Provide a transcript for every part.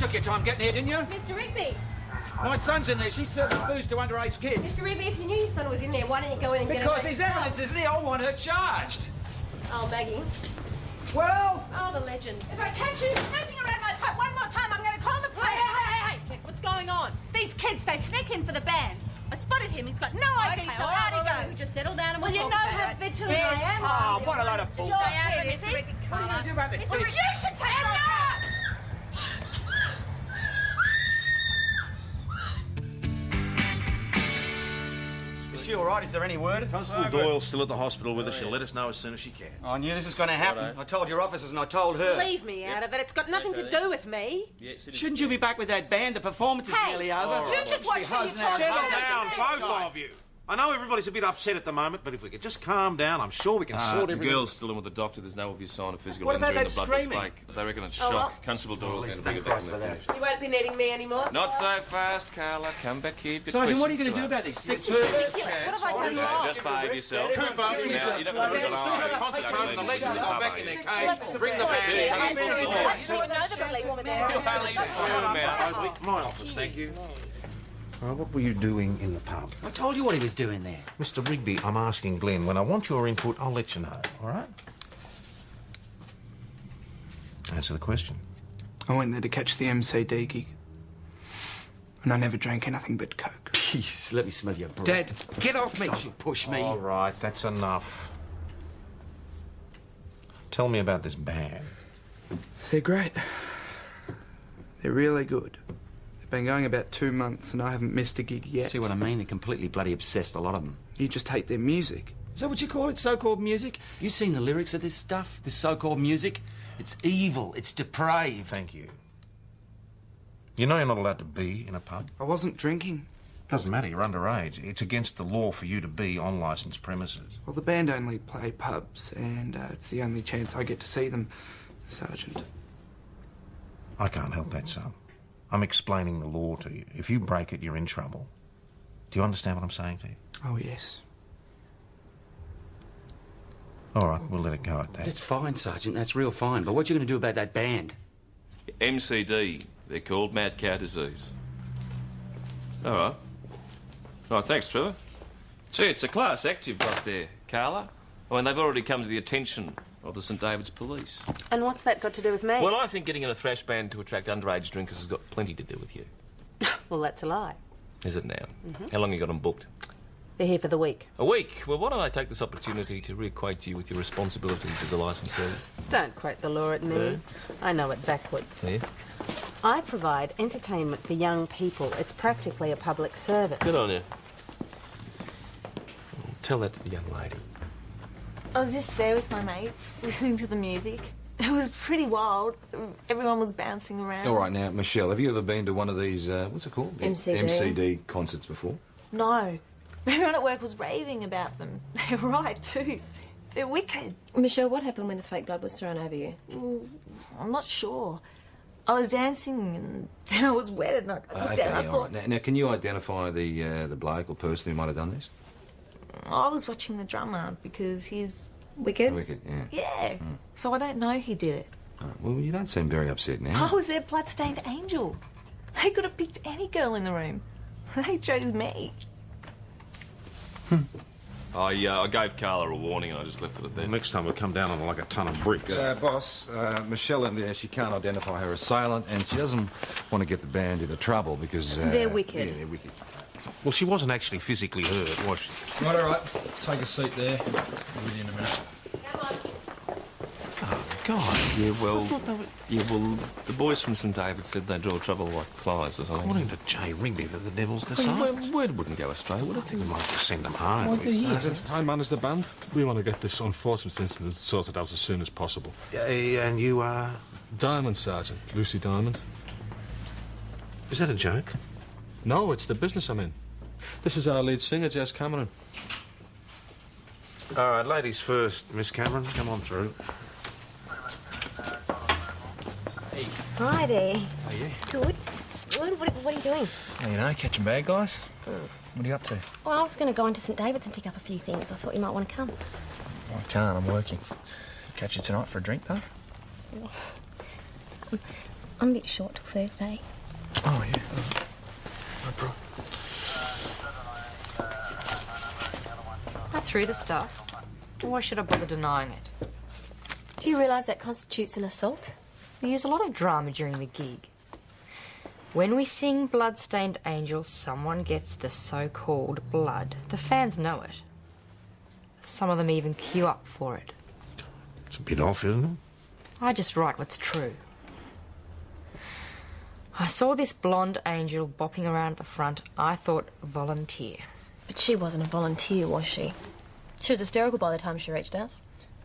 took your time getting here, didn't you? Mr. Rigby! My son's in there. She's serving booze to underage kids. Mr. Rigby, if you knew your son was in there, why don't you go in and get him? Because there's evidence, isn't he? I want her charged. Oh, Maggie. Well... Oh, the legend. If I catch you snooping around my pub one more time, I'm going to call the police. Hey, what's going on? These kids, they sneak in for the band. I spotted him. He's got no ID, Okay, so all out right, he we goes. just settle down and we'll Well, you talk know about how it. vigilant Yes. I am. Oh, what a load of bull. Your Stay out of kid, it, is Mr. he? Rigby. What are you going to do about this, Mr. Rigby, you should take him off. Is she all right? Is there any word? Constable Doyle's still at the hospital with us. She'll let us know as soon as she can. I knew this was going to happen. I told your officers and I told her. Leave me out of it. It's got nothing to do with me. Shouldn't you be back with that band? The performance is nearly over. You just watch who you talk Settle to. down, both of you. I know everybody's a bit upset at the moment, but if we could just calm down, I'm sure we can sort The everything. girl's still in with the doctor. There's no obvious sign of physical What about injury, that and the blood screaming? was fake. They reckon it's Oh, shock. well. Constable Doyle's going to bring thank it back Christ when for they're that. finished. You won't be needing me anymore. Not so fast, Carla. Come back here. Sergeant, what are you going to do about these sick perverts? Ridiculous. What have I done wrong? Just behave yourself. Now, you don't have to put Concentrate on the legend and go back in their cage. Let's Bring the I band. didn't know the police were there. My office, thank you. What were you doing in the pub? I told you what he was doing there. Mr. Rigby, I'm asking Glenn. When I want your input, I'll let you know, all right? Answer the question. I went there to catch the MCD gig. And I never drank anything but Coke. Jeez, let me smell your breath. Dad, get off me! Don't you push me. All right, that's enough. Tell me about this band. They're great. They're really good. They've been going about 2 months and I haven't missed a gig yet. See what I mean? They're completely bloody obsessed, a lot of them. You just hate their music. Is that what you call it, so-called music? You seen the lyrics of this stuff, this so-called music? It's evil, it's depraved. Thank you. You know you're not allowed to be in a pub? I wasn't drinking. Doesn't matter, you're underage. It's against the law for you to be on licensed premises. Well, the band only play pubs and it's the only chance I get to see them, Sergeant. I can't help that, son. I'm explaining the law to you. If you break it, you're in trouble. Do you understand what I'm saying to you? Oh, yes. All right, we'll let it go at that. That's fine, Sergeant, that's real fine. But what you going to do about that band? MCD. They're called mad cow disease. All right. All right, thanks, Trevor. Gee, it's a class act you've got there, Carla. I mean, they've already come to the attention of the St David's police. And what's that got to do with me? Well, I think getting in a thrash band to attract underage drinkers has got plenty to do with you. Well, that's a lie. Is it now? How long you got them booked? They're here for the week. A week? Well, why don't I take this opportunity to reacquaint you with your responsibilities as a licensee? Don't quote the law at me. Yeah. I know it backwards. Yeah? I provide entertainment for young people. It's practically a public service. Good on you. Tell that to the young lady. I was just there with my mates, listening to the music. It was pretty wild. Everyone was bouncing around. All right, now, Michelle, have you ever been to one of these, what's it called? MCD. MCD concerts before? No. Everyone at work was raving about them. They're right, too. They're wicked. Michelle, what happened when the fake blood was thrown over you? I'm not sure. I was dancing and then I was wet and I took down. I all thought right. Now, can you identify the bloke or person who might have done this? I was watching the drummer because he's... Wicked? Wicked, yeah. Yeah. So I don't know who did it. All right, well, you don't seem very upset now. I was their bloodstained angel. They could have picked any girl in the room. They chose me. I gave Carla a warning and I just left it at that. Next time we'll come down on like a ton of bricks. Boss, Michelle in there, she can't identify her assailant and she doesn't want to get the band into trouble because... They're wicked. Yeah, they're wicked. Well, she wasn't actually physically hurt, was she? Right, all right. Take a seat there. I'll be with you in a minute. God. Yeah, well, the boys from St David said they draw trouble like flies or something. According to Jay Rigby, they're the devil's Well, disciples. word wouldn't go astray, would I it? think we might just send them home. Sergeant, I manage the band. We want to get this unfortunate incident sorted out as soon as possible. And you are... Diamond, Sergeant. Lucy Diamond. Is that a joke? No, it's the business I'm in. This is our lead singer, Jess Cameron. All right, ladies first. Miss Cameron, come on through. Hi there. How are you? Good. Good. What are you doing? Oh, you know, catching bad guys. What are you up to? Well, I was going to go into St David's and pick up a few things. I thought you might want to come. I can't, I'm working. Catch you tonight for a drink, though? I'm a bit short till Thursday. Oh, yeah. No problem. I threw the stuff. Why should I bother denying it? Do you realise that constitutes an assault? We use a lot of drama during the gig. When we sing Bloodstained Angel, someone gets the so-called blood. The fans know it. Some of them even queue up for it. It's a bit off, isn't it? I just write what's true. I saw this blonde angel bopping around at the front. I thought, volunteer. But she wasn't a volunteer, was she? She was hysterical by the time she reached us.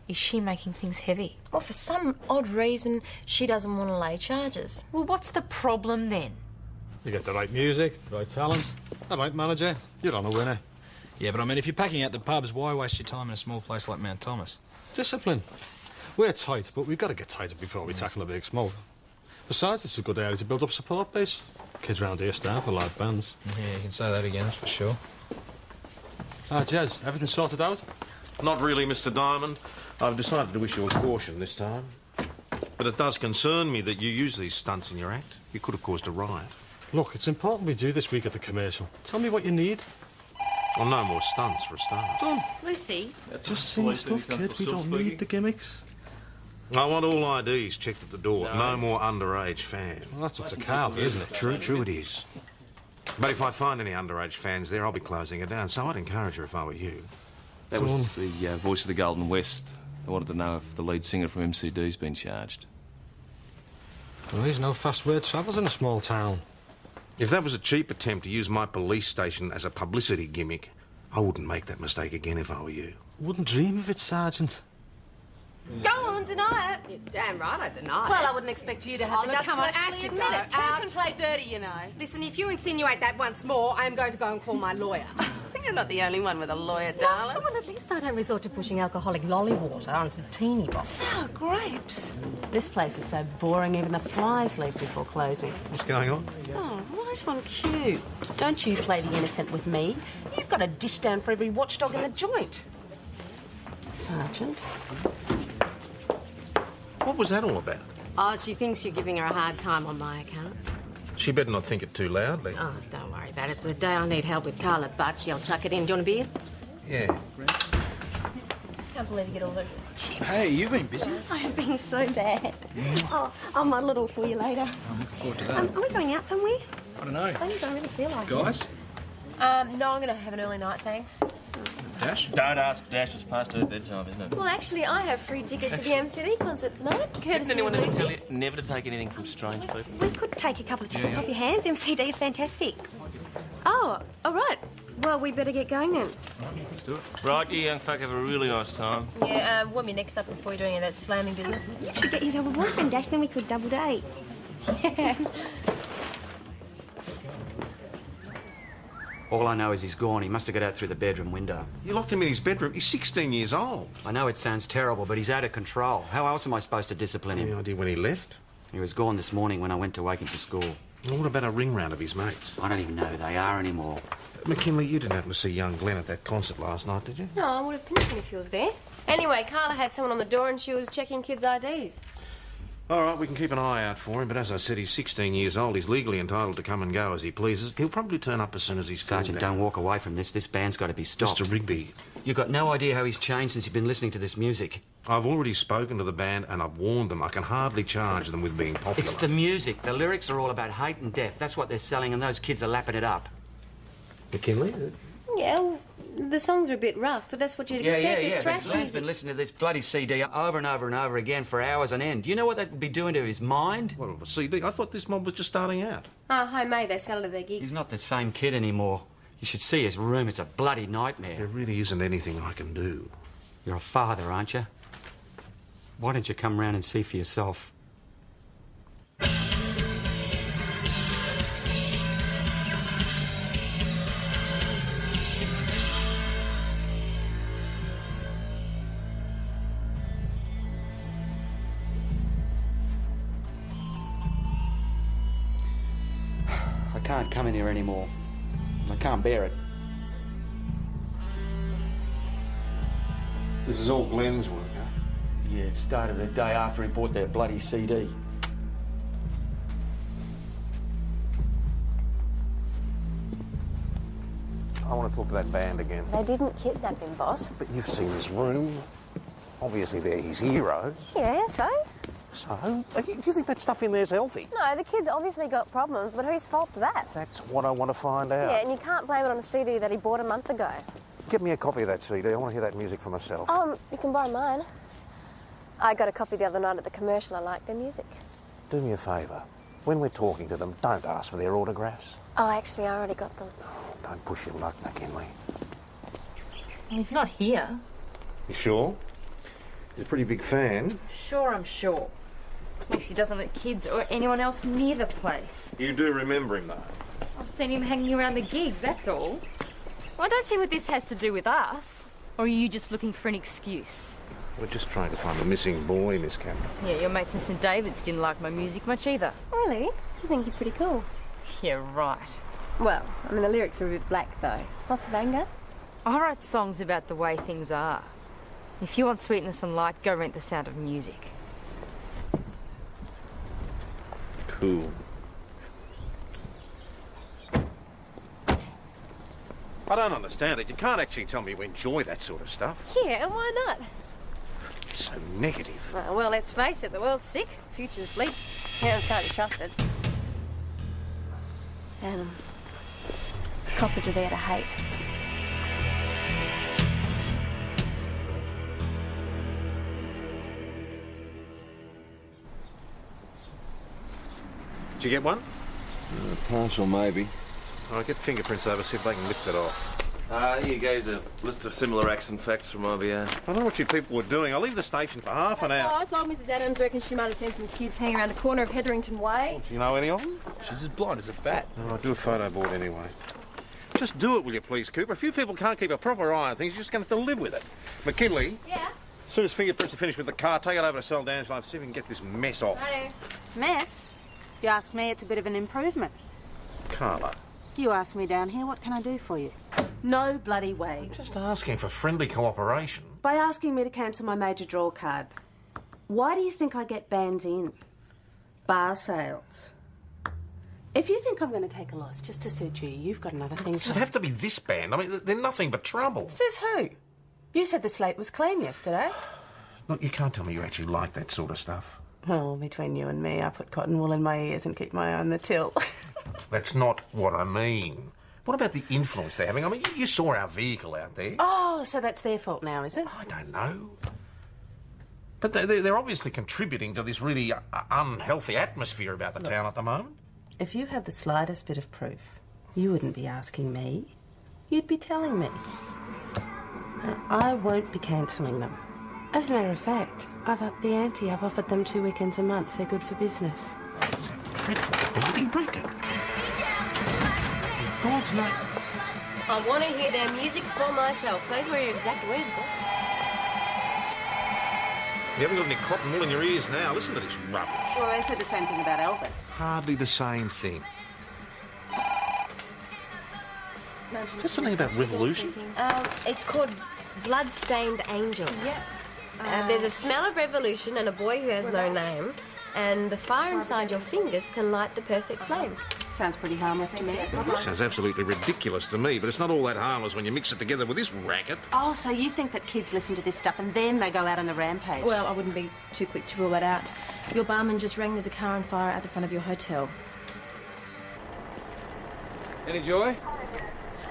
Is she making things heavy? Well, for some odd reason, she doesn't want to lay charges. Well, what's the problem then? You get the right music, the right talent, the right manager, you're on a winner. Yeah, but I mean, if you're packing out the pubs, why waste your time in a small place like Mount Thomas? Discipline. We're tight, but we've got to get tighter before we tackle a big smoke. Besides, it's a good area to build up support base. Kids round here stand for live bands. Yeah, you can say that again, that's for sure. Jez, everything sorted out? Not really, Mr. Diamond. I've decided to issue a caution this time. But it does concern me that you use these stunts in your act. You could have caused a riot. Look, it's important we do this week at the commercial. Tell me what you need. Well, no more stunts for a start. Done. Lucy? Just sing stuff, kid. We don't need the gimmicks. I want all IDs checked at the door. No more underage fans. Well, that's up to Carl, isn't it? True it is. But if I find any underage fans there, I'll be closing it down. So I'd encourage her if I were you. That was the voice of the Golden West. I wanted to know if the lead singer from MCD's been charged. Well, there's no fast word travels in a small town. If that was a cheap attempt to use my police station as a publicity gimmick, I wouldn't make that mistake again if I were you. Wouldn't dream of it, Sergeant. Go on, deny it. You're damn right I deny Well, it. I wouldn't expect you to have Oh, the look, guts come to on, actually out you admit go, it. Two out. can play dirty, you know. Listen, if you insinuate that once more, I am going to go and call my lawyer. You're not the only one with a lawyer, darling. Well, at least I don't resort to pushing alcoholic lolly water onto teeny bottles. So, grapes. This place is so boring, even the flies leave before closing. What's going on? Oh, right on cue. Don't you play the innocent with me. You've got a dish down for every watchdog in the joint. Sergeant. What was that all about? Oh, she thinks you're giving her a hard time on my account. She better not think it too loudly. Oh, don't worry about it. The day I need help with Carla Butch, I'll chuck it in. Do you want a beer? Yeah. Just can't believe you get all over this. Hey, you've been busy. I have been so bad. Oh, I'll muddle it all for you later. I'm looking forward to that. Are we going out somewhere? I don't know. I don't really feel like it. Guys? No, I'm going to have an early night, thanks. Dash? Don't ask Dash, it's past her bedtime, isn't it? Well, actually, I have free tickets to the MCD concert tonight. Didn't Courtesy of anyone ever tell Lucy. you never to take anything from strange people? We could take a couple of tickets off your hands. MCD are fantastic. Oh, all right. Well, we better get going then. Let's do it. Right, you young fuck have a really nice time. Yeah, want me next up before you do any of that slamming business? You should get yourself a boyfriend, Dash, then we could double date. Yeah. All I know is he's gone. He must have got out through the bedroom window. You locked him in his bedroom. He's 16 years old. I know it sounds terrible, but he's out of control. How else am I supposed to discipline him? Any idea when he left? He was gone this morning when I went to wake him to school. Well, what about a ring round of his mates? I don't even know who they are anymore. McKinley, you didn't happen to see young Glenn at that concert last night, did you? No, I would have pinched him if he was there. Anyway, Carla had someone on the door and she was checking kids' IDs. All right, we can keep an eye out for him, but as I said, he's 16 years old. He's legally entitled to come and go as he pleases. He'll probably turn up as soon as he's Sergeant, don't walk away from this. This band's got to be stopped. Mr. Rigby. You've got no idea how he's changed since you've been listening to this music. I've already spoken to the band and I've warned them. I can hardly charge them with being popular. It's the music. The lyrics are all about hate and death. That's what they're selling, and those kids are lapping it up. McKinley? Yeah, well, the songs are a bit rough, but that's what you'd expect. It's thrash Glenn's music. been listening to this bloody CD over and over and over again for hours on end. Do you know what that would be doing to his mind? What, a CD? I thought this mob was just starting out. Homemade, they sell it at their gigs. He's not the same kid anymore. You should see his room. It's a bloody nightmare. There really isn't anything I can do. You're a father, aren't you? Why don't you come round and see for yourself? I can't come in here anymore. I can't bear it. This is all Glenn's work, huh? Yeah, it started the day after he bought that bloody CD. I want to talk to that band again. They didn't kidnap him, boss. But you've seen his room. Obviously, they're his heroes. Yeah, so? So? Do you think that stuff in there's healthy? No, the kid's obviously got problems, but whose fault's that? That's what I want to find out. Yeah, and you can't blame it on a CD that he bought a month ago. Give me a copy of that CD. I want to hear that music for myself. You can borrow mine. I got a copy the other night at the commercial. I like their music. Do me a favour. When we're talking to them, don't ask for their autographs. Oh, actually, I already got them. Don't push your luck, McKinley. He's not here. You sure? He's a pretty big fan. Sure, I'm sure. At least he doesn't let kids or anyone else near the place. You do remember him, though? I've seen him hanging around the gigs, that's all. Well, I don't see what this has to do with us. Or are you just looking for an excuse? We're just trying to find the missing boy, Miss Cameron. Yeah, your mates in St David's didn't like my music much either. Really? I think you're pretty cool. Yeah, right. Well, I mean, the lyrics are a bit black, though. Lots of anger. I write songs about the way things are. If you want sweetness and light, go rent The Sound of Music. Cool. I don't understand it. You can't actually tell me you enjoy that sort of stuff. Yeah, and why not? So negative. Well, let's face it, the world's sick, future's bleak, parents can't be trusted. And coppers are there to hate. Did you get one? Partial, maybe. All right, get fingerprints over, see if they can lift it off. Here goes a list of similar acts and facts from IBA. I don't know what you people were doing. I'll leave the station for half an hour. I saw Mrs. Adams reckons she might have seen some kids hanging around the corner of Hetherington Way. Do you know any of them? She's as blind as a bat. No, I'll do a photo board anyway. Just do it, will you please, Cooper? If you people can't keep a proper eye on things, you're just going to have to live with it. McKinley? Yeah? As soon as fingerprints are finished with the car, take it over to Cell D'Angelo and see if we can get this mess off. Righto. Mess? If you ask me, it's a bit of an improvement. Carla. You asked me down here, what can I do for you? No bloody way. Just asking for friendly cooperation. By asking me to cancel my major draw card. Why do you think I get bands in? Bar sales. If you think I'm going to take a loss just to suit you, you've got another thing. Does it have to be this band? I mean, they're nothing but trouble. Says who? You said the slate was clean yesterday. Look, you can't tell me you actually like that sort of stuff. Oh, between you and me, I put cotton wool in my ears and keep my eye on the till. That's not what I mean. What about the influence they're having? I mean, you saw our vehicle out there. Oh, so that's their fault now, is it? I don't know. But they're obviously contributing to this really unhealthy atmosphere about the town at the moment. If you had the slightest bit of proof, you wouldn't be asking me. You'd be telling me. Now, I won't be cancelling them. As a matter of fact, I've upped the ante. I've offered them 2 weekends a month. They're good for business. Dreadful bloody record. In God's name. I want to hear their music for myself. Those were your exact words, boss. You haven't got any cotton wool in your ears now. Listen to this rubbish. Well, they said the same thing about Elvis. Hardly the same thing. That's something about revolution. It's called Bloodstained Angel. Yeah. There's a smell of revolution and a boy who has no name, and the fire inside your fingers can light the perfect flame. Sounds pretty harmless to me. Sounds absolutely ridiculous to me, but it's not all that harmless when you mix it together with this racket. Oh, so you think that kids listen to this stuff and then they go out on the rampage? Well, I wouldn't be too quick to rule that out. Your barman just rang there's a car on fire at the front of your hotel. Any joy?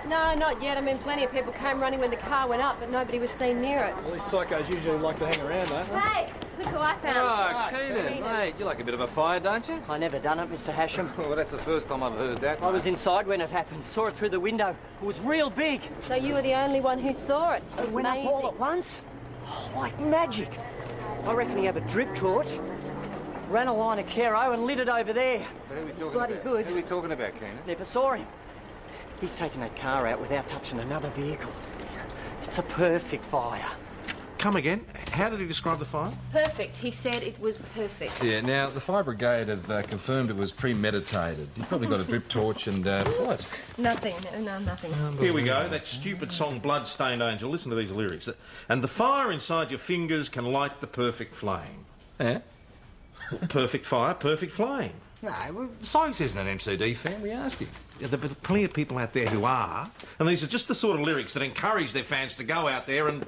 No, not yet. I mean, plenty of people came running when the car went up, but nobody was seen near it. Well, these psychos usually like to hang around, don't they? Hey, look who I found. Oh, Keenan, mate, you like a bit of a fire, don't you? I never done it, Mr. Hashem. Well, that's the first time I've heard that. I was inside when it happened. Saw it through the window. It was real big. So you were the only one who saw it. It went up all at once. Oh, like magic. I reckon he had a drip torch, ran a line of Kero and lit it over there. Who are we talking bloody about? good. Who are we talking about, Keenan? Never saw him. He's taken that car out without touching another vehicle. It's a perfect fire. Come again? How did he describe the fire? Perfect. He said it was perfect. Yeah, now, the fire brigade have confirmed it was premeditated. You probably got a drip torch and, what? Nothing. No, nothing. Here we go, that stupid song Bloodstained Angel. Listen to these lyrics. And the fire inside your fingers can light the perfect flame. Yeah? Perfect fire, perfect flame. No, well, Sykes isn't an MCD fan. We asked him. Yeah, there are plenty of people out there who are, and these are just the sort of lyrics that encourage their fans to go out there and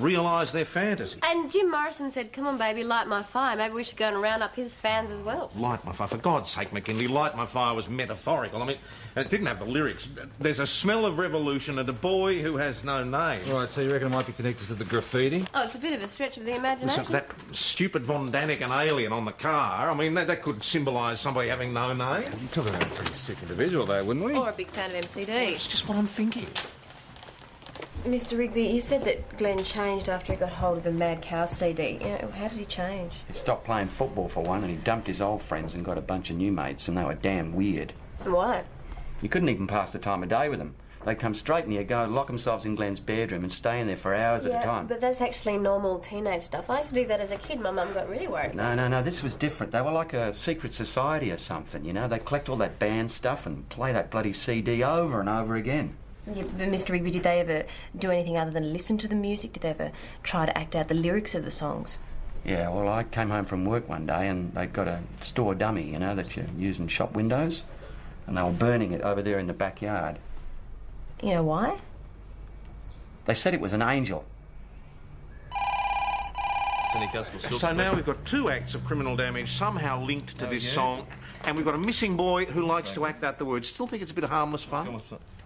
realise their fantasy. And Jim Morrison said, come on, baby, light my fire. Maybe we should go and round up his fans as well. Light my fire. For God's sake, McKinley, light my fire was metaphorical. I mean, it didn't have the lyrics. There's a smell of revolution and a boy who has no name. Right, so you reckon it might be connected to the graffiti? Oh, it's a bit of a stretch of the imagination. Listen, that stupid Von Daniken alien on the car, I mean, that could symbolise somebody having no name. You're talking about a pretty sick individual, though, wouldn't we? Or a big fan of MCD. It's just what I'm thinking. Mr. Rigby, you said that Glenn changed after he got hold of the Mad Cow CD. You know, how did he change? He stopped playing football for one, and he dumped his old friends and got a bunch of new mates, and they were damn weird. Why? You couldn't even pass the time of day with them. They'd come straight in here, go and lock themselves in Glenn's bedroom and stay in there for hours at a time. But that's actually normal teenage stuff. I used to do that as a kid. My mum got really worried. No, this was different. They were like a secret society or something, you know? They'd collect all that band stuff and play that bloody CD over and over again. Yeah, but Mr. Rigby, did they ever do anything other than listen to the music? Did they ever try to act out the lyrics of the songs? Yeah, well, I came home from work one day and they'd got a store dummy, you know, that you use in shop windows, and they were burning it over there in the backyard. You know why? They said it was an angel. So now we've got two acts of criminal damage somehow linked to this song, and we've got a missing boy who likes to act out the words. Still think it's a bit of harmless fun?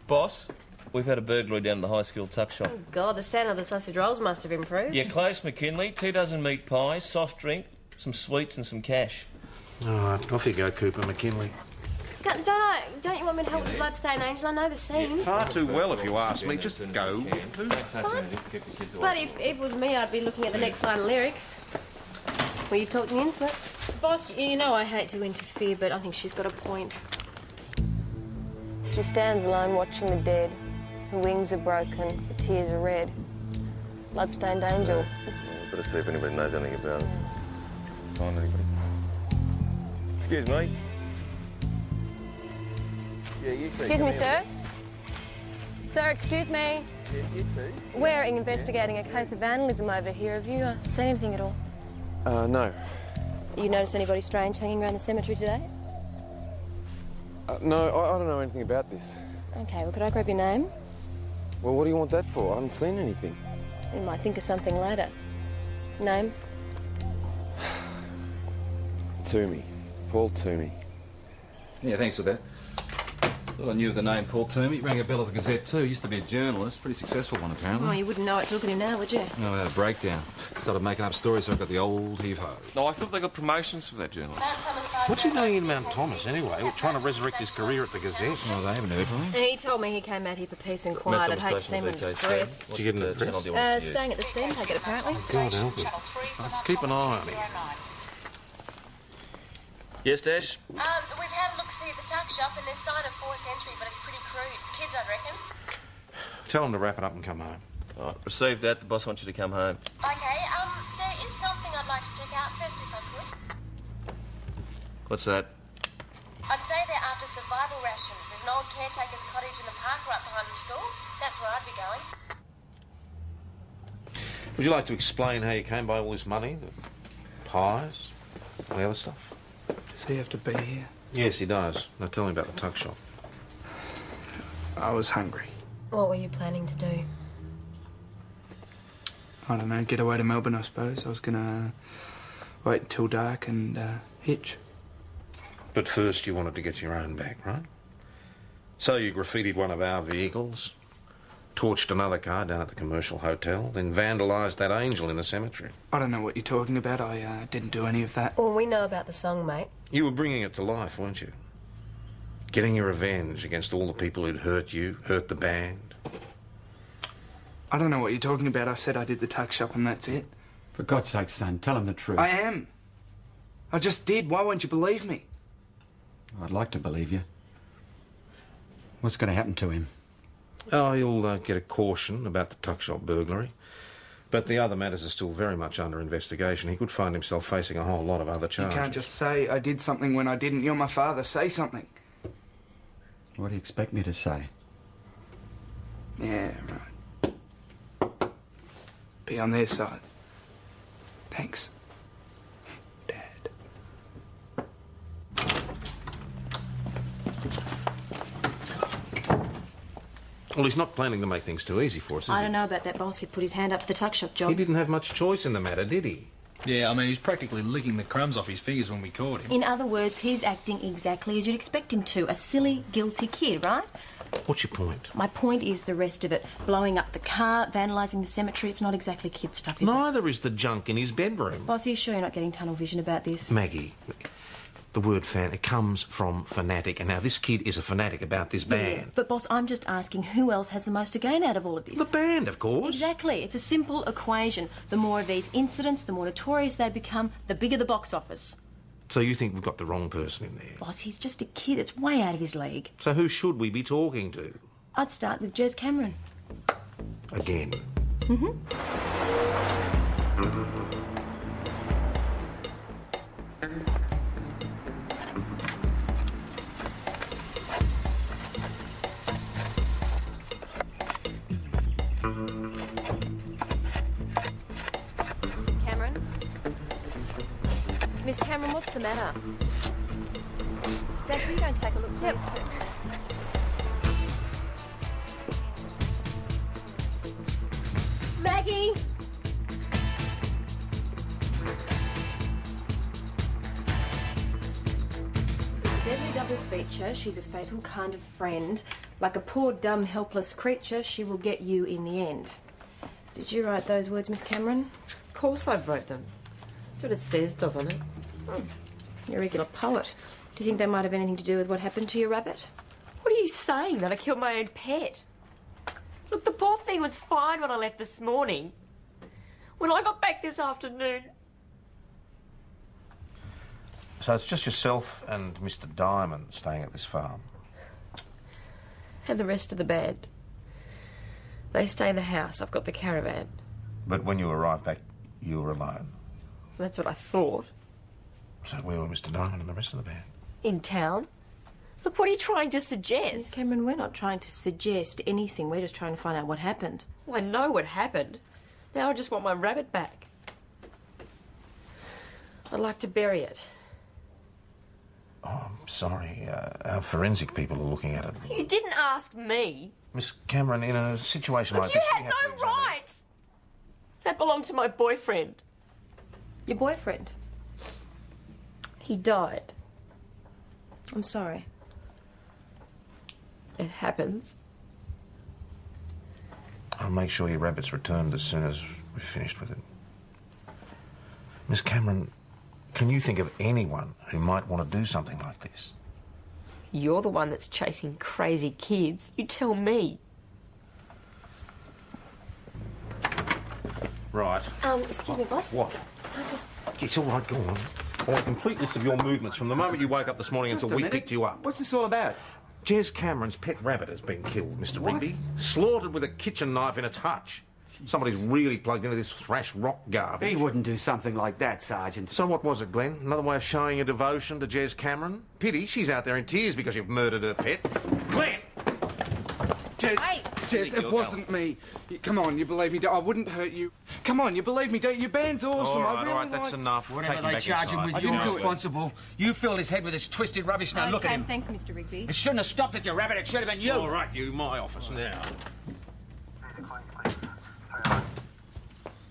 Boss, we've had a burglary down at the high school tuck shop. Oh, God, the standard of the sausage rolls must have improved. You're close, McKinley. 2 dozen meat pies, soft drink, some sweets and some cash. All right, off you go, Cooper McKinley. Don't you want me to help with the Bloodstained Angel? I know the scene. Far too well, if you ask me. Just go. But if it was me, I'd be looking at the next line of lyrics. Well, you talked me into it. Boss, you know I hate to interfere, but I think she's got a point. She stands alone watching the dead. Her wings are broken, her tears are red. Bloodstained angel. Better see if anybody knows anything about it. Find anybody? Excuse me. Yeah, you too. Excuse me, sir. Sir, excuse me. Yeah, you too. We're investigating a case of vandalism over here. Have you seen anything at all? No. You noticed anybody strange hanging around the cemetery today? No, I don't know anything about this. Okay, well, could I grab your name? Well, what do you want that for? I haven't seen anything. You might think of something later. Name? Toomey. Paul Toomey. Yeah, thanks for that. Thought I knew of the name Paul Toomey. Rang a bell at the Gazette too. Used to be a journalist. Pretty successful one, apparently. Oh, you wouldn't know it to look at him now, would you? No, I had a breakdown. Started making up stories, so I got the old heave-ho. No, I thought they got promotions for that journalist. What's he doing in Mount Thomas, anyway? We're trying to resurrect his career at the Gazette. Oh, they haven't heard from him. He told me he came out here for peace and quiet. I'd hate to see him in distress. Did you get an address? Staying at the steam packet, apparently. God help him. Keep an eye on him. Yes, Dash? We've had a look-see at the tuck shop and there's sign of forced entry, but it's pretty crude. It's kids, I reckon. Tell him to wrap it up and come home. All right, received that. The boss wants you to come home. Okay, there is something I'd like to check out first, if I could. What's that? I'd say they're after survival rations. There's an old caretaker's cottage in the park right behind the school. That's where I'd be going. Would you like to explain how you came by all this money? The pies? All the other stuff? Does he have to be here? Yes, he does. Now tell me about the tuck shop. I was hungry. What were you planning to do? I don't know, get away to Melbourne, I suppose. I was gonna wait until dark and hitch. But first you wanted to get your own back, right? So you graffitied one of our vehicles, torched another car down at the commercial hotel, then vandalised that angel in the cemetery. I don't know what you're talking about. I didn't do any of that. Well, we know about the song, mate. You were bringing it to life, weren't you? Getting your revenge against all the people who'd hurt you, hurt the band. I don't know what you're talking about. I said I did the tuck shop and that's it. For God's sake, son, tell him the truth. I am. I just did. Why won't you believe me? I'd like to believe you. What's going to happen to him? Oh, you'll get a caution about the tuck shop burglary. But the other matters are still very much under investigation. He could find himself facing a whole lot of other charges. You can't just say I did something when I didn't. You're my father. Say something. What do you expect me to say? Yeah, right. Be on their side. Thanks, Dad. Well, he's not planning to make things too easy for us, is he? I don't know about that, boss. He put his hand up for the tuck shop job. He didn't have much choice in the matter, did he? Yeah, I mean, he's practically licking the crumbs off his fingers when we caught him. In other words, he's acting exactly as you'd expect him to. A silly, guilty kid, right? What's your point? My point is the rest of it. Blowing up the car, vandalising the cemetery, it's not exactly kid stuff, is it? Neither is the junk in his bedroom. Boss, are you sure you're not getting tunnel vision about this? Maggie, the word fan, it comes from fanatic, and now this kid is a fanatic about this band. Yeah, but boss, I'm just asking who else has the most to gain out of all of this? The band, of course. Exactly. It's a simple equation. The more of these incidents, the more notorious they become, the bigger the box office. So you think we've got the wrong person in there? Boss, he's just a kid. It's way out of his league. So who should we be talking to? I'd start with Jez Cameron. Again. Cameron? Miss Cameron, what's the matter? Dad, will you go and take a look, please? Maggie! It's a deadly double feature. She's a fatal kind of friend. Like a poor, dumb, helpless creature, she will get you in the end. Did you write those words, Miss Cameron? Of course I wrote them. That's what it says, doesn't it? You're a regular poet. Do you think they might have anything to do with what happened to your rabbit? What are you saying? That I killed my own pet? Look, the poor thing was fine when I left this morning. When I got back this afternoon... So it's just yourself and Mr. Diamond staying at this farm? And the rest of the band. They stay in the house. I've got the caravan. But when you arrived back, you were alone? That's what I thought. So where were Mr. Diamond and the rest of the band? In town? Look, what are you trying to suggest? Miss Cameron, we're not trying to suggest anything. We're just trying to find out what happened. Well, I know what happened. Now I just want my rabbit back. I'd like to bury it. Oh, I'm sorry. Our forensic people are looking at it. You didn't ask me. Miss Cameron, in a situation Look, like you this... had no right! That belonged to my boyfriend. Your boyfriend? He died. I'm sorry. It happens. I'll make sure your rabbit's returned as soon as we've finished with it. Miss Cameron, can you think of anyone who might want to do something like this? You're the one that's chasing crazy kids. You tell me. Right. Excuse me, boss. What? I just... It's all right, go on. I want a complete list of your movements from the moment you woke up this morning Just until a we minute. picked you up. What's this all about? Jez Cameron's pet rabbit has been killed, Mr. Rigby. Slaughtered with a kitchen knife in its hutch. Somebody's really plugged into this thrash rock garbage. He wouldn't do something like that, Sergeant. So what was it, Glenn? Another way of showing your devotion to Jez Cameron? Pity, she's out there in tears because you've murdered her pet. Glenn! Jez, Hey! Jez, it wasn't me. Come on, you believe me. I wouldn't hurt you. Come on, you believe me, don't you? Your band's awesome. All I really right, that's like... enough. Whatever Take they him back charge him inside. with, I you're didn't do it. responsible. You filled his head with this twisted rubbish. Now look at him. Thanks, Mr. Rigby. It shouldn't have stopped at your rabbit. It should have been you. All right, you, my office now.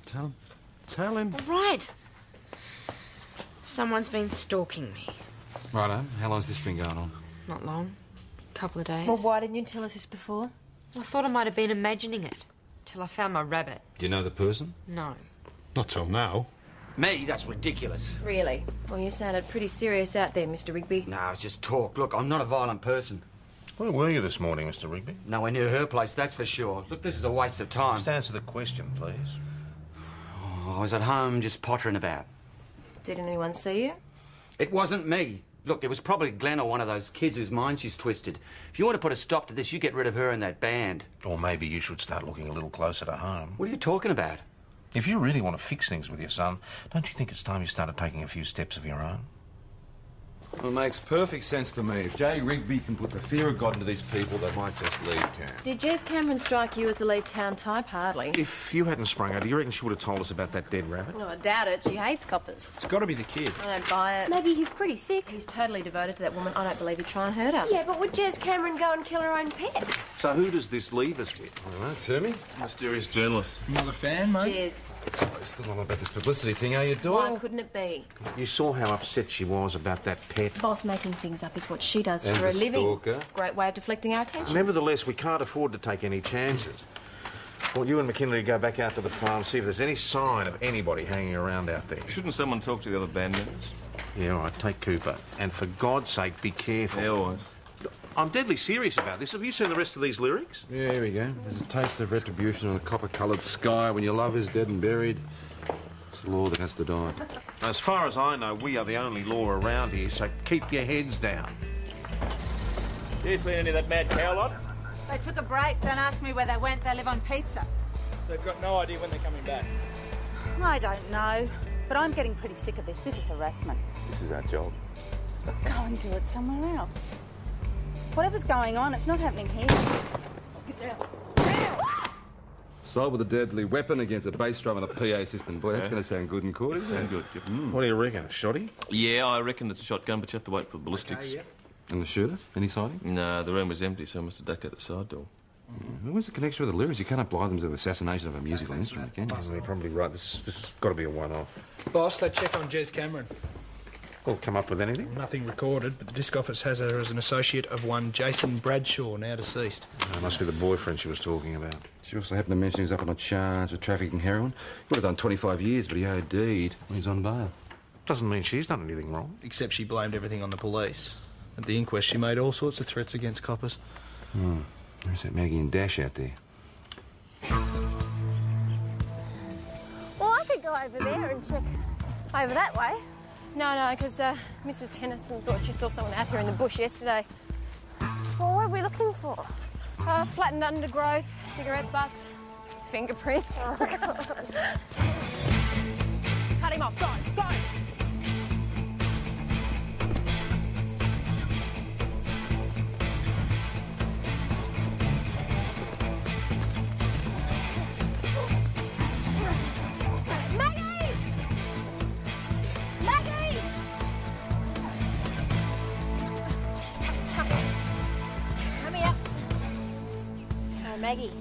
Tell him. Tell him. All right. Someone's been stalking me. Righto. How long's this been going on? Not long. Couple of days. Well, why didn't you tell us this before? I thought I might have been imagining it. Till I found my rabbit. Do you know the person? No. Not till now. Me? That's ridiculous. Really? Well, you sounded pretty serious out there, Mr. Rigby. No, it's just talk. Look, I'm not a violent person. Where were you this morning, Mr. Rigby? Nowhere near her place, that's for sure. Look, this is a waste of time. Just answer the question, please. Oh, I was at home just pottering about. Did anyone see you? It wasn't me. Look, it was probably Glenn or one of those kids whose mind she's twisted. If you want to put a stop to this, you get rid of her and that band. Or maybe you should start looking a little closer to home. What are you talking about? If you really want to fix things with your son, don't you think it's time you started taking a few steps of your own? Well, it makes perfect sense to me. If Jay Rigby can put the fear of God into these people, they might just leave town. Did Jez Cameron strike you as the leave town type? Hardly. If you hadn't sprung out, do you reckon she would have told us about that dead rabbit? No, I doubt it. She hates coppers. It's got to be the kid. I don't buy it. Maggie, he's pretty sick. He's totally devoted to that woman. I don't believe he'd try and hurt her. Yeah, but would Jez Cameron go and kill her own pet? So who does this leave us with? I don't know, Termy. Mysterious journalist. Another fan, mate? Cheers. You're still not about this publicity thing, are you, Doyle? Why couldn't it be? You saw how upset she was about that pet. Boss making things up is what she does And for a the living. stalker. Great way of deflecting our attention. Nevertheless, we can't afford to take any chances. I want you and McKinley to go back out to the farm, see if there's any sign of anybody hanging around out there. Shouldn't someone talk to the other band members? Yeah, all right, take Cooper. And for God's sake, be careful. Yeah, always. I'm deadly serious about this. Have you seen the rest of these lyrics? Yeah, here we go. There's a taste of retribution on a copper-coloured sky when your love is dead and buried. It's the law that has to die. As far as I know, we are the only law around here, so keep your heads down. You seen any of that mad cow lot? They took a break. Don't ask me where they went. They live on pizza. So they've got no idea when they're coming back. I don't know. But I'm getting pretty sick of this. This is harassment. This is our job. Go and do it somewhere else. Whatever's going on, it's not happening here. Get down. Assault with a deadly weapon against a bass drum and a PA system. Boy, that's Yeah. going to sound good in court, isn't it? Sound good. Yep. What do you reckon, a shotty? Yeah, I reckon it's a shotgun, but you have to wait for ballistics. And the shooter? Any sighting? No, the room was empty, so I must have ducked out the side door. What's the connection with the lyrics? You can't apply them to assassination of a musical instrument, can you? Oh, you're probably right. This has got to be a one-off. Boss, they check on Jez Cameron. Well, come up with anything? Nothing recorded, but the disc office has her as an associate of one Jason Bradshaw, now deceased. That must be the boyfriend she was talking about. She also happened to mention he was up on a charge of trafficking heroin. He would have done 25 years, but he OD'd when he's on bail. Doesn't mean she's done anything wrong. Except she blamed everything on the police. At the inquest, she made all sorts of threats against coppers. There's that Maggie and Dash out there. Well, I could go over there and check over that way. No, because Mrs. Tennyson thought she saw someone out here in the bush yesterday. Well, what are we looking for? Flattened undergrowth, cigarette butts, fingerprints. Oh, cut him off, go, go! Maggie.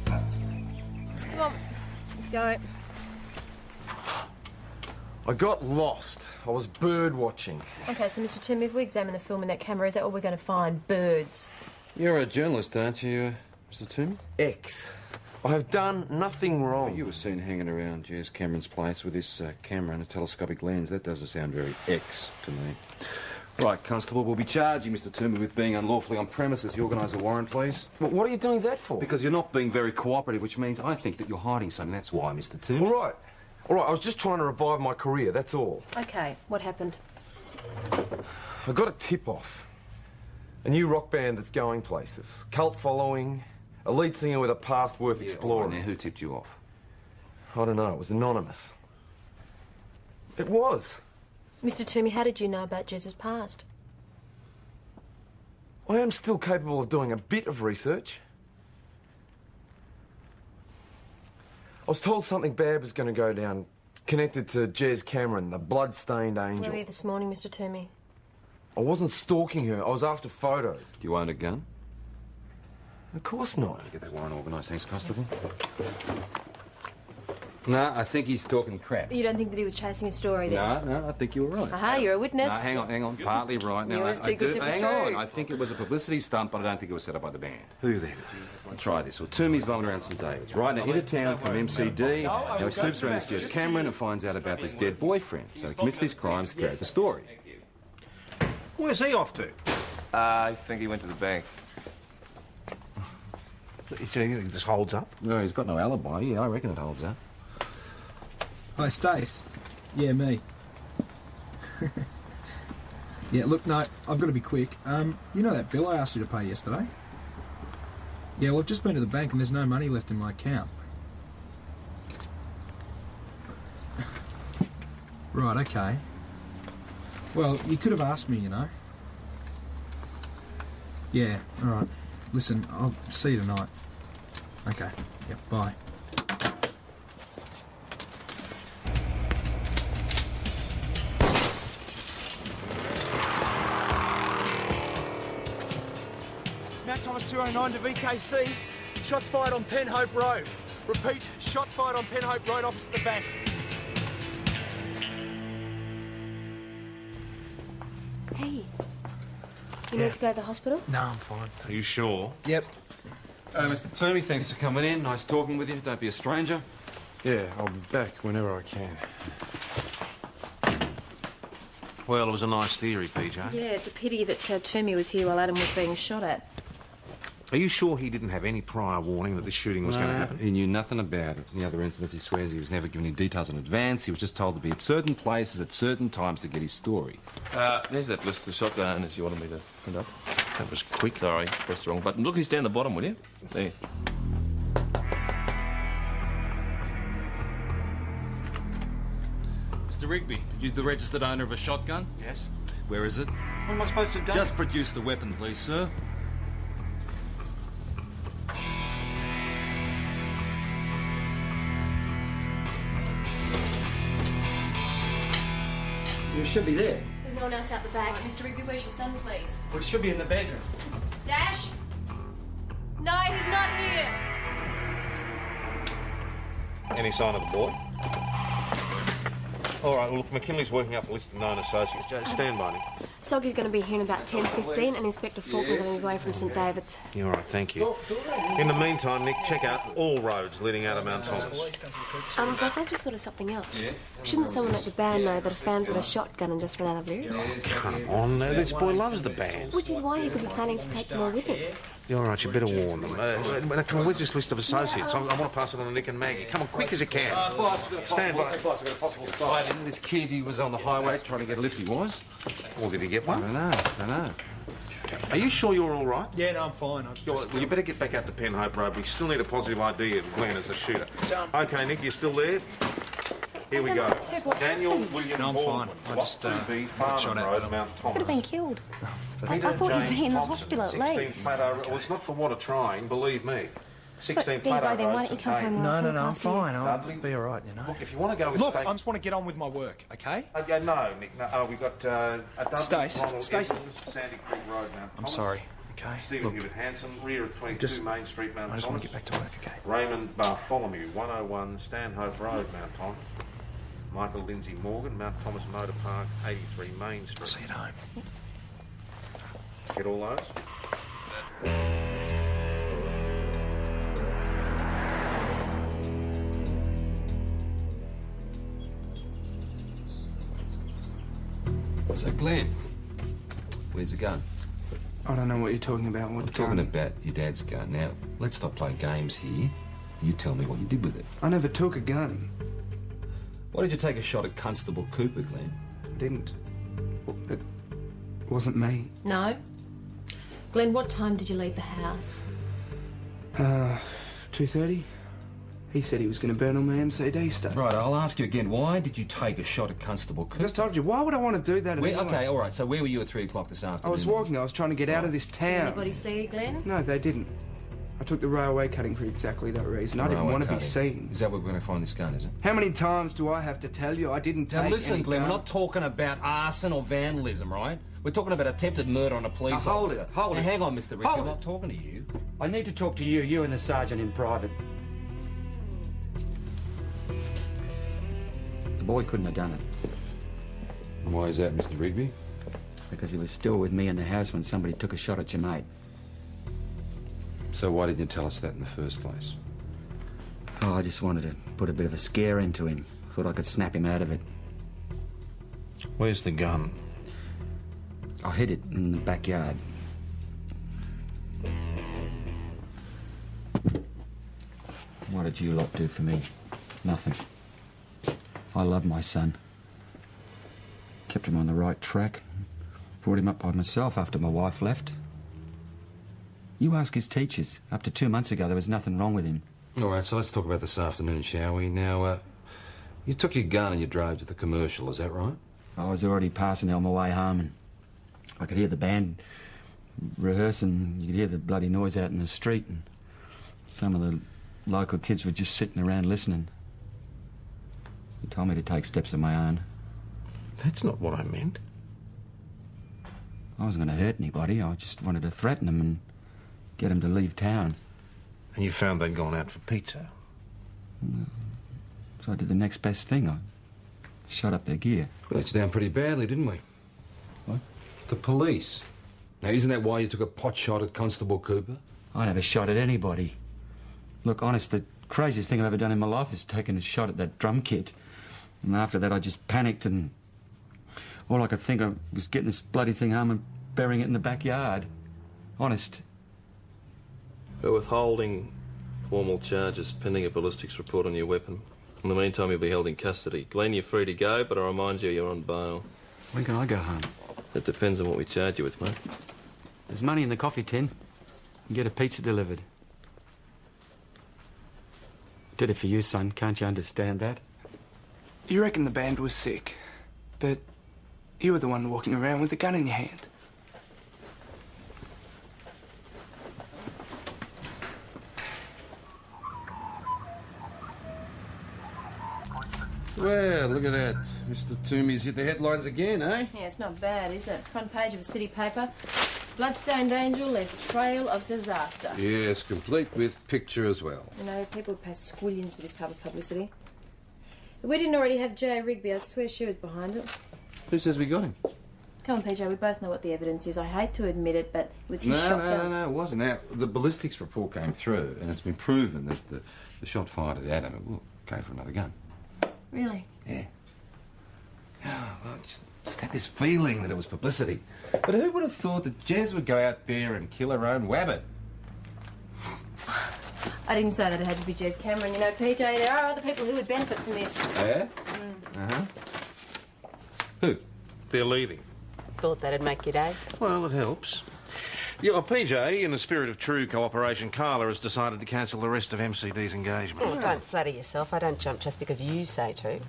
Come on, let's go. I got lost. I was bird watching. Okay, so Mr. Tim, if we examine the film in that camera, is that what we're going to find? Birds? You're a journalist, aren't you, Mr. Tim? X. I have done nothing wrong. You were seen hanging around Jez Cameron's place with this camera and a telescopic lens. That doesn't sound very X to me. Right, Constable, we'll be charging Mr. Toomey with being unlawfully on premises. You organise a warrant, please. But what are you doing that for? Because you're not being very cooperative, which means I think that you're hiding something. That's why, Mr. Toomey. All right. I was just trying to revive my career, that's all. Okay, what happened? I got a tip-off. A new rock band that's going places. Cult following, a lead singer with a past worth exploring. Now, who tipped you off? I don't know, it was anonymous. It was. Mr. Toomey, how did you know about Jez's past? I am still capable of doing a bit of research. I was told something bad was going to go down, connected to Jez Cameron, the bloodstained angel. Where were you this morning, Mr. Toomey? I wasn't stalking her, I was after photos. Do you own a gun? Of course not. Get that warrant organised, thanks, Constable. No, I think he's talking crap. You don't think that he was chasing a story then? No, I think you were right. Aha, you're a witness. No, hang on. Partly right. You was too good to be hang true. on. I think it was a publicity stunt, but I don't think it was set up by the band. Who then? Try this. Well, Toomey's bumming around St David's. Right now, into town from MCD. Now he snoops around this Jez Cameron and finds out about this dead boyfriend. So he commits these crimes to create the story. Where's he off to? I think he went to the bank. You think this holds up? No, he's got no alibi. Yeah, I reckon it holds up. Hi, Stace. Yeah, me. Yeah, look, no, I've got to be quick. You know that bill I asked you to pay yesterday? Yeah, well, I've just been to the bank and there's no money left in my account. Right, okay. Well, you could have asked me, you know. Yeah, all right. Listen, I'll see you tonight. Okay, yep, bye. Matt Thomas 209 to VKC. Shots fired on Penhope Road. Repeat, shots fired on Penhope Road opposite the bank. Hey, you need to go to the hospital? No, I'm fine. Are you sure? Yep. Mr. Toomey, thanks for coming in. Nice talking with you. Don't be a stranger. Yeah, I'll be back whenever I can. Well, it was a nice theory, PJ. Yeah, it's a pity that Toomey was here while Adam was being shot at. Are you sure he didn't have any prior warning that this shooting was going to happen? He knew nothing about it. In the other incidents, he swears he was never given any details in advance. He was just told to be at certain places at certain times to get his story. There's that list of shotgun owners you wanted me to print up. That was quick. Sorry, pressed the wrong button. Look who's down the bottom, will you? There. Mr. Rigby, are you the registered owner of a shotgun? Yes. Where is it? What am I supposed to do? Just produce the weapon, please, sir. You should be there. There's no one else out the back. Mr. Rigby, where's your son, please? Well, it should be in the bedroom. Dash? No, he's not here. Any sign of the boy? All right, well, look, McKinley's working up a list of known associates. Stand by me. Soggy's going to be here in about 10:15 and Inspector Faulkner's on his way from St David's. Yeah, all right, thank you. In the meantime, Nick, check out all roads leading out of Mount Thomas. Boss, I've just thought of something else. Shouldn't someone at the band know that a fan's got a shotgun and just run out of lyrics? Come on, this boy loves the band. Which is why he could be planning to take them all with him. You're all right, you better warn them. Come on, where's this list of associates? I want to pass it on to Nick and Maggie. Come on, quick as you can. Boss, Stand by. Boss, we've got a possible sighting. This kid, he was on the highway trying to get a lift, he was. Well, did he get one? I don't know. Are you sure you're all right? Yeah, no, I'm fine. Well, you better get back out to Penhope Road. We still need a positive ID of Glenn as the shooter. OK, Nick, you still there? Here we go. Daniel William No, I'm Baldwin. fine. I just got shot at. Road, Mount Thomas. Could have been killed. I Peter thought you'd James be in the Thompson, hospital at 16 least. Plato. Well, it's not for want of trying, believe me. 16 there you Plato go then, why Road, don't you come St. home? No, I'm after you? fine. I'll Dudley. be all right, you know. Look, if you want to go with Look, Stace... I just want to get on with my work, okay? no, Nick. No, we've got Dudley, Stace, Ronald Stacey. Edwards, Sandy Creek Road, Mount I'm Thomas. sorry, okay? Stephen Look, Hubert Hanson, rear of 22 just- Main Street, Mount Thomas. I just want to get back to work, okay? Raymond Bartholomew, 101 Stanhope Road, Mount Thomas. Michael Lindsay Morgan, Mount Thomas Motor Park, 83 Main Street. I'll see you at home. Get all those? So, Glenn, where's the gun? I don't know what you're talking about. What I'm talking about your dad's gun. Now, let's stop playing games here. You tell me what you did with it. I never took a gun. Why did you take a shot at Constable Cooper, Glenn? I didn't. It wasn't me. No. Glenn, what time did you leave the house? 2:30. He said he was going to burn all my MCD stuff. Right, I'll ask you again. Why did you take a shot at Constable I Cooper? just told you. Why would I want to do that? Where, anyway? okay, all right. So where were you at 3 o'clock this afternoon? I was walking. I was trying to get out of this town. Anybody see you, Glenn? No, they didn't. I took the railway cutting for exactly that reason. I didn't Railway want to be cutting. seen. Is that where we're going to find this gun, is it? How many times do I have to tell you I didn't take Now listen, any Glenn, gun? we're not talking about arson or vandalism, right? We're talking about attempted murder on a police Now, hold officer. it, hold Now, it. hang on, Mr. Rick, Hold I'm it. not talking to you. I need to talk to you and the sergeant in private. The boy couldn't have done it. Why is that, Mr. Rigby? Because he was still with me in the house when somebody took a shot at your mate. So why didn't you tell us that in the first place? Oh, I just wanted to put a bit of a scare into him. Thought I could snap him out of it. Where's the gun? I hid it in the backyard. What did you lot do for me? Nothing. I love my son. Kept him on the right track. Brought him up by myself after my wife left. You ask his teachers. Up to 2 months ago, there was nothing wrong with him. All right, so let's talk about this afternoon, shall we? Now, you took your gun and you drove to the commercial, is that right? I was already passing on my way home, and I could hear the band rehearsing. You could hear the bloody noise out in the street, and some of the local kids were just sitting around listening. He told me to take steps of my own. That's not what I meant. I wasn't going to hurt anybody. I just wanted to threaten them and get him to leave town. And you found they'd gone out for pizza? So I did the next best thing. I shot up their gear. We let you down pretty badly, didn't we? What? The police. Now, isn't that why you took a pot shot at Constable Cooper? I never shot at anybody. Look, honest, the craziest thing I've ever done in my life is taking a shot at that drum kit. And after that, I just panicked and all I could think of was getting this bloody thing home and burying it in the backyard. Honest. We're withholding formal charges pending a ballistics report on your weapon. In the meantime, you'll be held in custody. Glenn, you're free to go, but I remind you, you're on bail. When can I go home? It depends on what we charge you with, mate. There's money in the coffee tin. Get a pizza delivered. Did it for you, son. Can't you understand that? You reckon the band was sick, but you were the one walking around with the gun in your hand. Well, look at that. Mr. Toomey's hit the headlines again, eh? Yeah, it's not bad, is it? Front page of a city paper. Bloodstained angel leaves trail of disaster. Yes, complete with picture as well. You know, people would pay squillions for this type of publicity. If we didn't already have J. Rigby, I'd swear she was behind it. Who says we got him? Come on, PJ, we both know what the evidence is. I hate to admit it, but it was his shotgun. No, it wasn't. Now, the ballistics report came through, and it's been proven that the shot fired at Adam will go for another gun. Really? Yeah. Oh, well, just had this feeling that it was publicity. But who would have thought that Jez would go out there and kill her own wabbit? I didn't say that it had to be Jez Cameron. You know, PJ, there are other people who would benefit from this. Yeah? Uh-huh. Who? They're leaving. Thought that'd make your day. Well, it helps. Yeah, well, PJ, in the spirit of true cooperation, Carla has decided to cancel the rest of MCD's engagement. Oh, don't flatter yourself. I don't jump just because you say to.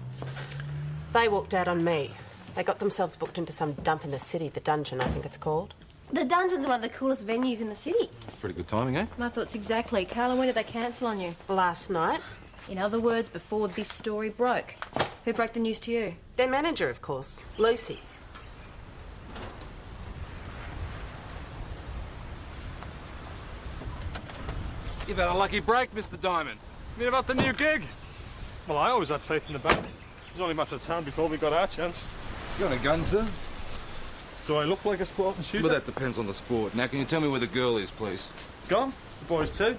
They walked out on me. They got themselves booked into some dump in the city, the Dungeon, I think it's called. The Dungeon's one of the coolest venues in the city. It's pretty good timing, eh? My thoughts exactly. Carla, when did they cancel on you? Last night. In other words, before this story broke. Who broke the news to you? Their manager, of course, Lucy. You've had a lucky break, Mr. Diamond. You mean about the new gig? Well, I always had faith in the band. It was only a matter of time before we got our chance. You got a gun, sir? Do I look like a Spartan shooter? Well, that depends on the sport. Now, can you tell me where the girl is, please? Gone. The boys too.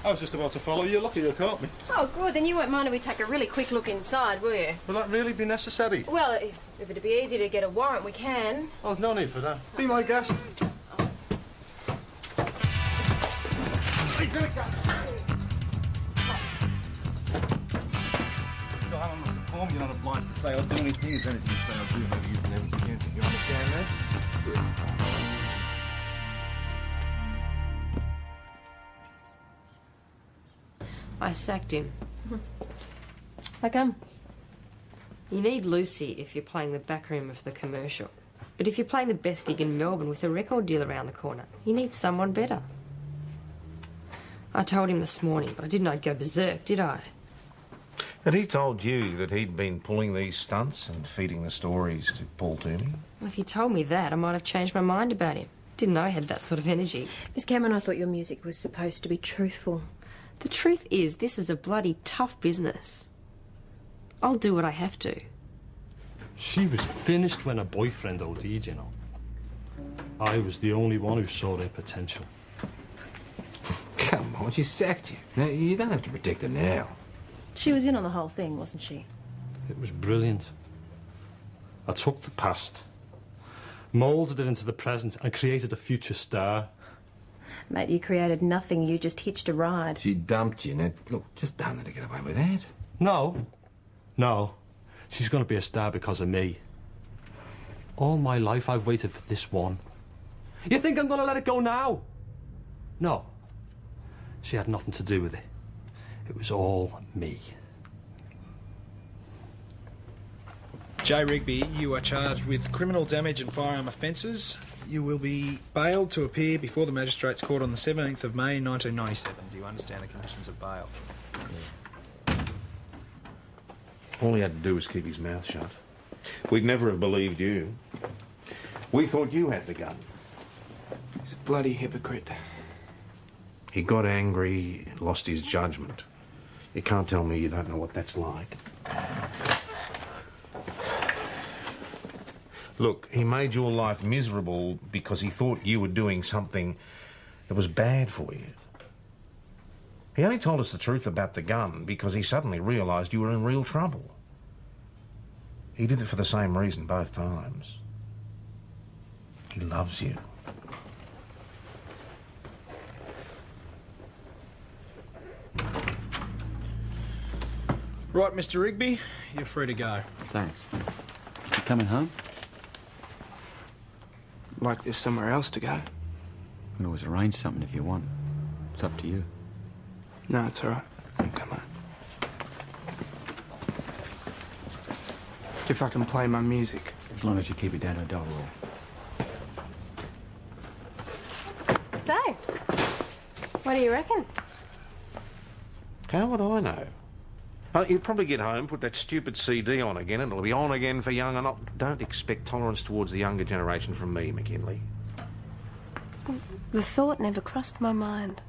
I was just about to follow you. Lucky you caught me. Oh, good. Then you won't mind if we take a really quick look inside, will you? Will that really be necessary? Well, if it'd be easy to get a warrant, we can. Oh, there's no need for that. Be my guest. He's gonna come. So how long must inform you're not obliged to say I'll do anything. If anything you say I'll do, maybe use an evidence against you. You understand that? I sacked him. How come? You need Lucy if you're playing the back room of the commercial. But if you're playing the best gig in Melbourne with a record deal around the corner, you need someone better. I told him this morning, but I didn't know I'd go berserk, did I? And he told you that he'd been pulling these stunts and feeding the stories to Paul Toomey? Well, if you told me that, I might have changed my mind about him. Didn't know he had that sort of energy. Miss Cameron, I thought your music was supposed to be truthful. The truth is, this is a bloody tough business. I'll do what I have to. She was finished when her boyfriend OD'd, you know. I was the only one who saw their potential. Come on, she sacked you. Now, you don't have to protect her now. She was in on the whole thing, wasn't she? It was brilliant. I took the past, moulded it into the present and created a future star. Mate, you created nothing. You just hitched a ride. She dumped you. Now, look, just don't let her get away with that. No. No. She's going to be a star because of me. All my life I've waited for this one. You think I'm going to let it go now? No. She had nothing to do with it. It was all me. J. Rigby, you are charged with criminal damage and firearm offences. You will be bailed to appear before the Magistrates Court on the 17th of May 1997. Do you understand the conditions of bail? All he had to do was keep his mouth shut. We'd never have believed you. We thought you had the gun. He's a bloody hypocrite. He got angry, lost his judgment. You can't tell me you don't know what that's like. Look, he made your life miserable because he thought you were doing something that was bad for you. He only told us the truth about the gun because he suddenly realised you were in real trouble. He did it for the same reason both times. He loves you. Right, Mr. Rigby, you're free to go. Thanks. You coming home? Like there's somewhere else to go. We can always arrange something if you want. It's up to you. No, it's all right. I'll come home. If I can play my music. As long as you keep it down to a double roll. So, what do you reckon? How would I know? Oh, you'll probably get home, put that stupid CD on again, and it'll be on again for young and not. Don't expect tolerance towards the younger generation from me, McKinley. The thought never crossed my mind.